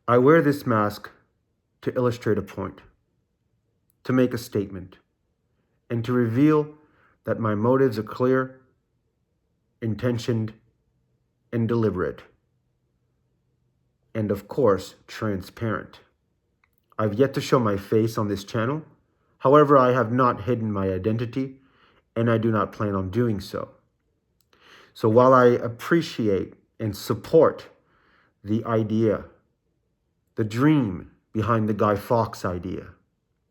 I wear this mask to illustrate a point, to make a statement, and to reveal that my motives are clear, intentioned, and deliberate, and of course, transparent. I've yet to show my face on this channel. However, I have not hidden my identity, and I do not plan on doing so. So while I appreciate and support the idea, the dream behind the Guy Fawkes idea,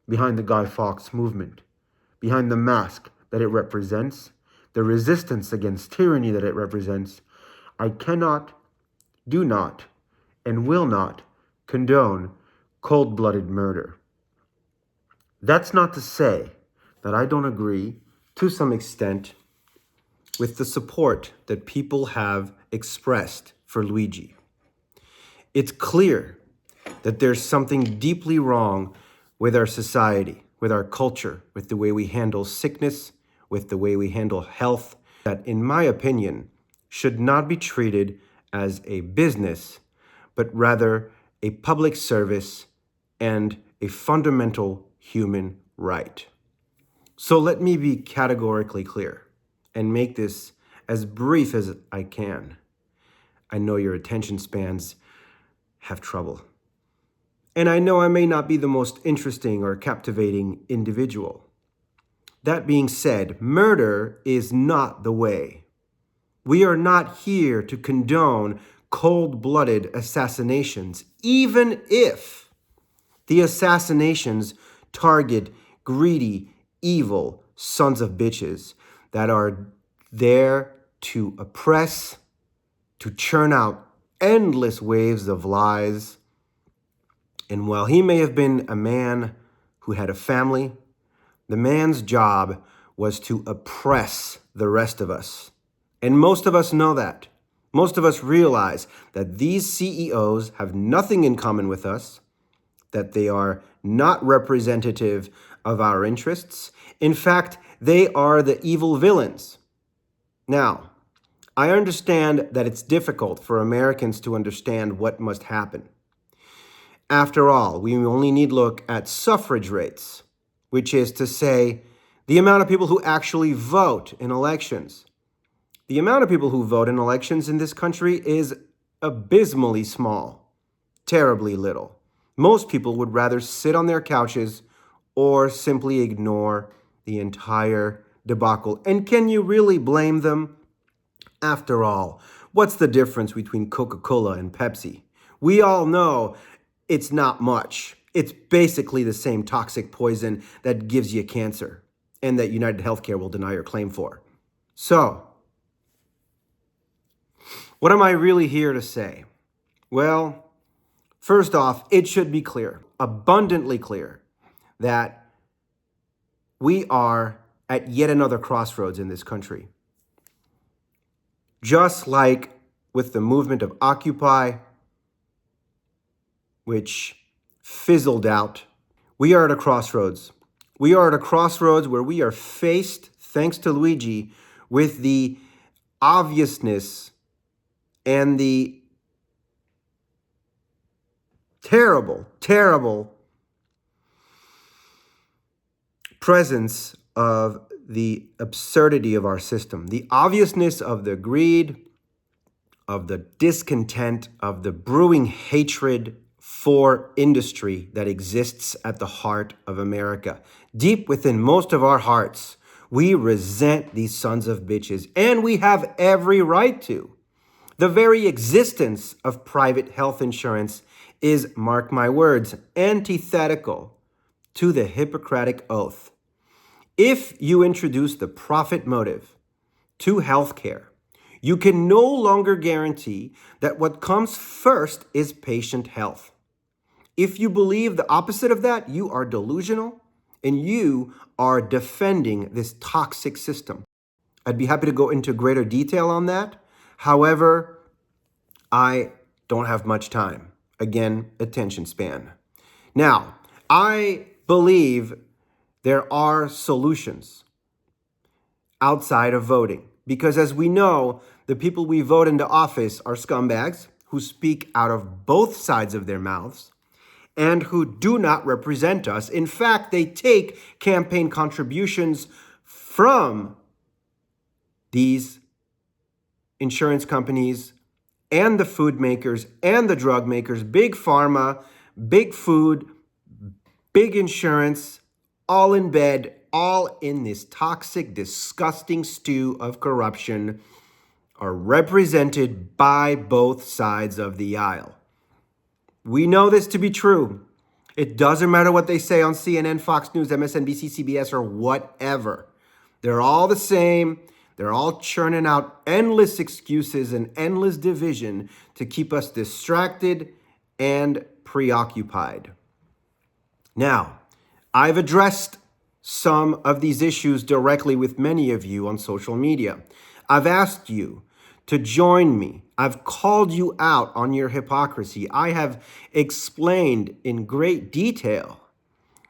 behind the Guy Fawkes movement, behind the mask that it represents, the resistance against tyranny that it represents, I cannot, do not, and will not condone cold-blooded murder. That's not to say that I don't agree, to some extent, with the support that people have expressed for Luigi. It's clear that there's something deeply wrong with our society, with our culture, with the way we handle sickness, with the way we handle health, that, in my opinion, should not be treated as a business, but rather a public service and a fundamental human right. So let me be categorically clear and make this as brief as I can. I know your attention spans have trouble. And I know I may not be the most interesting or captivating individual. That being said, murder is not the way. We are not here to condone cold-blooded assassinations, even if the assassinations target greedy, evil sons of bitches that are there to oppress, to churn out endless waves of lies. And while he may have been a man who had a family, the man's job was to oppress the rest of us. And most of us know that. Most of us realize that these CEOs have nothing in common with us, that they are not representative of our interests. In fact, they are the evil villains. Now, I understand that it's difficult for Americans to understand what must happen. After all, we only need look at suffrage rates, which is to say, the amount of people who actually vote in elections. The amount of people who vote in elections in this country is abysmally small, terribly little. Most people would rather sit on their couches or simply ignore the entire debacle. And can you really blame them? After all, what's the difference between Coca-Cola and Pepsi? We all know it's not much. It's basically the same toxic poison that gives you cancer and that United Healthcare will deny your claim for. So, what am I really here to say? Well, first off, it should be clear, abundantly clear, that we are at yet another crossroads in this country. Just like with the movement of Occupy, which fizzled out, we are at a crossroads. We are at a crossroads where we are faced, thanks to Luigi, with the obviousness and the terrible, terrible presence of the absurdity of our system, the obviousness of the greed, of the discontent, of the brewing hatred for industry that exists at the heart of America. Deep within most of our hearts, we resent these sons of bitches, and we have every right to. The very existence of private health insurance is, mark my words, antithetical to the Hippocratic Oath. If you introduce the profit motive to healthcare, you can no longer guarantee that what comes first is patient health. If you believe the opposite of that, you are delusional and you are defending this toxic system. I'd be happy to go into greater detail on that. However, I don't have much time. Again, attention span. Now, I believe there are solutions outside of voting because, as we know, the people we vote into office are scumbags who speak out of both sides of their mouths and who do not represent us. In fact, they take campaign contributions from these insurance companies and the food makers and the drug makers, big pharma, big food, big insurance, all in bed, all in this toxic, disgusting stew of corruption, are represented by both sides of the aisle. We know this to be true. It doesn't matter what they say on CNN, Fox News, MSNBC, CBS, or whatever. They're all the same. They're all churning out endless excuses and endless division to keep us distracted and preoccupied. Now, I've addressed some of these issues directly with many of you on social media. I've asked you to join me. I've called you out on your hypocrisy. I have explained in great detail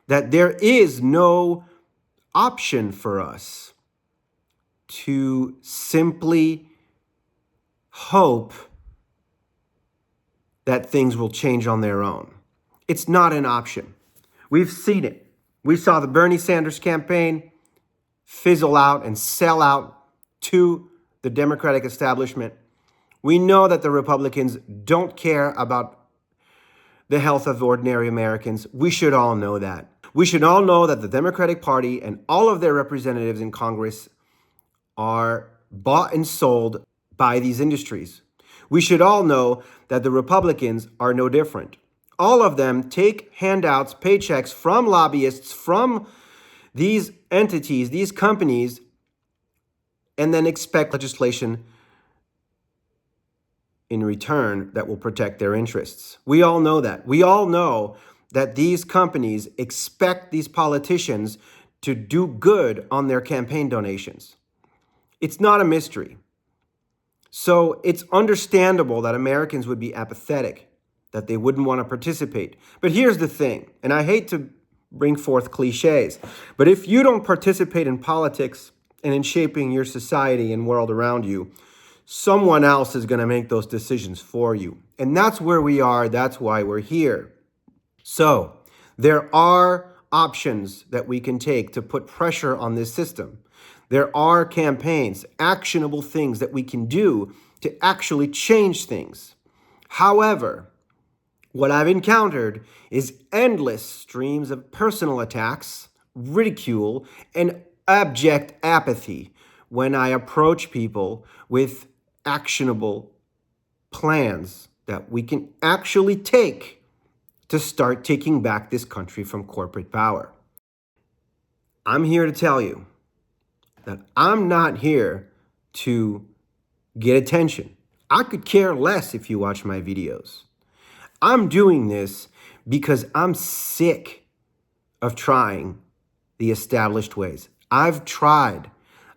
that there is no option for us to simply hope that things will change on their own. It's not an option. We've seen it. We saw the Bernie Sanders campaign fizzle out and sell out to the Democratic establishment. We know that the Republicans don't care about the health of ordinary Americans. We should all know that. We should all know that the Democratic Party and all of their representatives in Congress are bought and sold by these industries. We should all know that the Republicans are no different. All of them take handouts, paychecks from lobbyists, from these entities, these companies, and then expect legislation in return that will protect their interests. We all know that. We all know that these companies expect these politicians to do good on their campaign donations. It's not a mystery. So it's understandable that Americans would be apathetic, that they wouldn't want to participate. But here's the thing, and I hate to bring forth cliches, but if you don't participate in politics and in shaping your society and world around you, someone else is going to make those decisions for you. And that's where we are. That's why we're here. So there are options that we can take to put pressure on this system. There are campaigns, actionable things that we can do to actually change things. However, what I've encountered is endless streams of personal attacks, ridicule, and abject apathy when I approach people with actionable plans that we can actually take to start taking back this country from corporate power. I'm here to tell you that I'm not here to get attention. I could care less if you watch my videos. I'm doing this because I'm sick of trying the established ways. I've tried.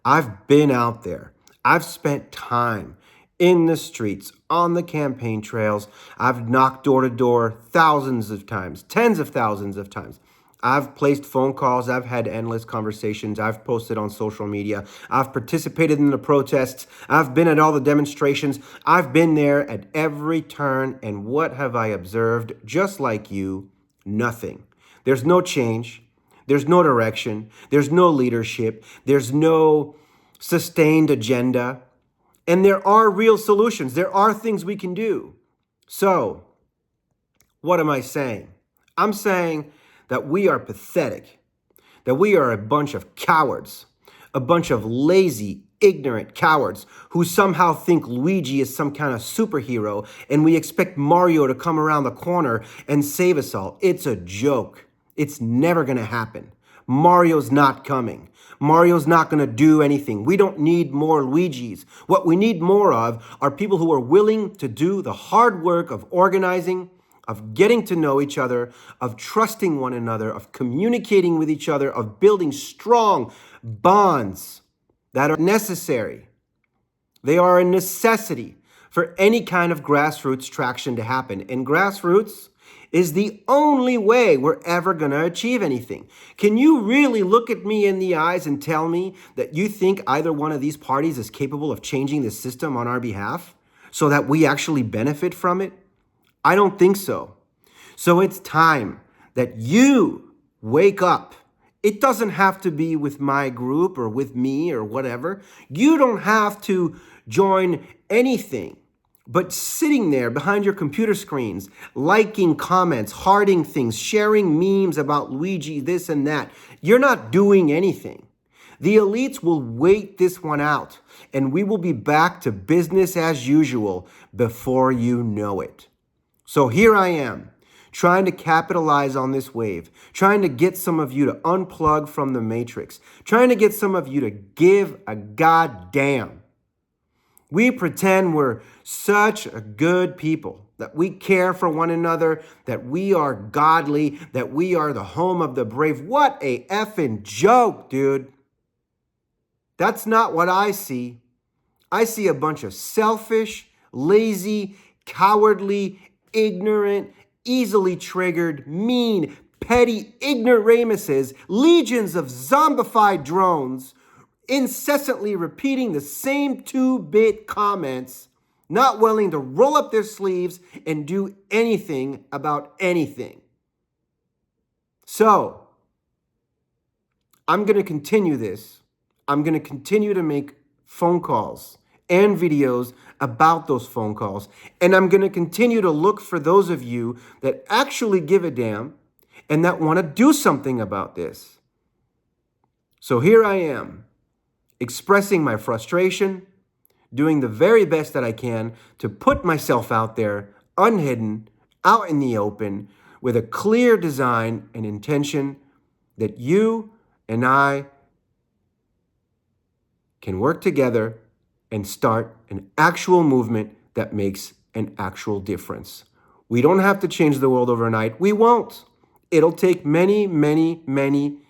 I've been out there. I've spent time in the streets, on the campaign trails. I've knocked door to door thousands of times, tens of thousands of times. I've placed phone calls. I've had endless conversations. I've posted on social media. I've participated in the protests. I've been at all the demonstrations. I've been there at every turn. And what have I observed? Just like you, nothing. There's no change. There's no direction. There's no leadership. There's no sustained agenda. And there are real solutions. There are things we can do. So, what am I saying? I'm saying that we are pathetic, that we are a bunch of cowards, a bunch of lazy, ignorant cowards who somehow think Luigi is some kind of superhero and we expect Mario to come around the corner and save us all. It's a joke. It's never going to happen. Mario's not coming. Mario's not going to do anything. We don't need more Luigis. What we need more of are people who are willing to do the hard work of organizing, of getting to know each other, of trusting one another, of communicating with each other, of building strong bonds that are necessary. They are a necessity for any kind of grassroots traction to happen. And grassroots is the only way we're ever going to achieve anything. Can you really look at me in the eyes and tell me that you think either one of these parties is capable of changing the system on our behalf? so that we actually benefit from it? I don't think so. So it's time that you wake up. It doesn't have to be with my group or with me or whatever. You don't have to join anything. But sitting there behind your computer screens, liking comments, hearting things, sharing memes about Luigi, this and that, you're not doing anything. The elites will wait this one out, and we will be back to business as usual before you know it. So here I am, trying to capitalize on this wave, trying to get some of you to unplug from the matrix, trying to get some of you to give a goddamn. We pretend we're such a good people, that we care for one another, that we are godly, that we are the home of the brave. What a effing joke, dude. That's not what I see. I see a bunch of selfish, lazy, cowardly, ignorant, easily triggered, mean, petty, ignoramuses, legions of zombified drones, incessantly repeating the same 2-bit comments, not willing to roll up their sleeves and do anything about anything. So, I'm going to continue this. I'm going to continue to make phone calls and videos about those phone calls. And I'm going to continue to look for those of you that actually give a damn and that want to do something about this. So here I am, expressing my frustration, doing the very best that I can to put myself out there, unhidden, out in the open, with a clear design and intention that you and I can work together and start an actual movement that makes an actual difference. We don't have to change the world overnight. We won't. It'll take many, many, many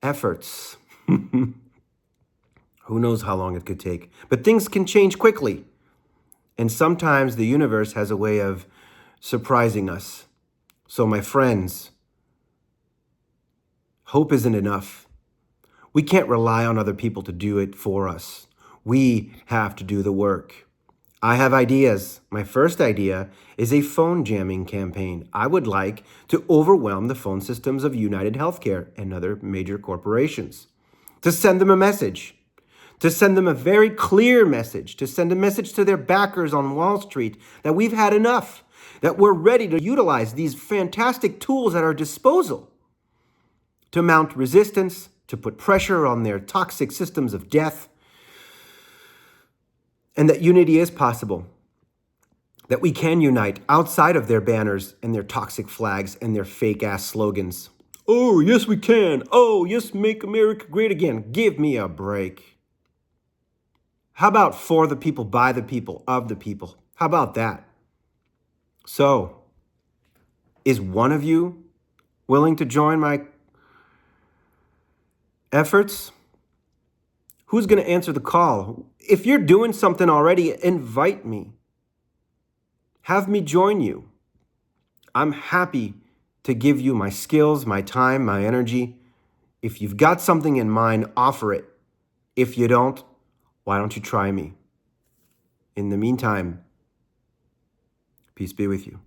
efforts. Who knows how long it could take? But things can change quickly. And sometimes the universe has a way of surprising us. So my friends, hope isn't enough. We can't rely on other people to do it for us. We have to do the work. I have ideas. My first idea is a phone jamming campaign. I would like to overwhelm the phone systems of United Healthcare and other major corporations, to send them a message, to send them a very clear message, to send a message to their backers on Wall Street that we've had enough, that we're ready to utilize these fantastic tools at our disposal to mount resistance, to put pressure on their toxic systems of death, and that unity is possible, that we can unite outside of their banners and their toxic flags and their fake-ass slogans. Oh, yes, we can. Oh, yes, make America great again. Give me a break. How about for the people, by the people, of the people? How about that? So, is one of you willing to join my efforts? Who's going to answer the call? If you're doing something already, invite me. Have me join you. I'm happy to give you my skills, my time, my energy. If you've got something in mind, offer it. If you don't, why don't you try me? In the meantime, peace be with you.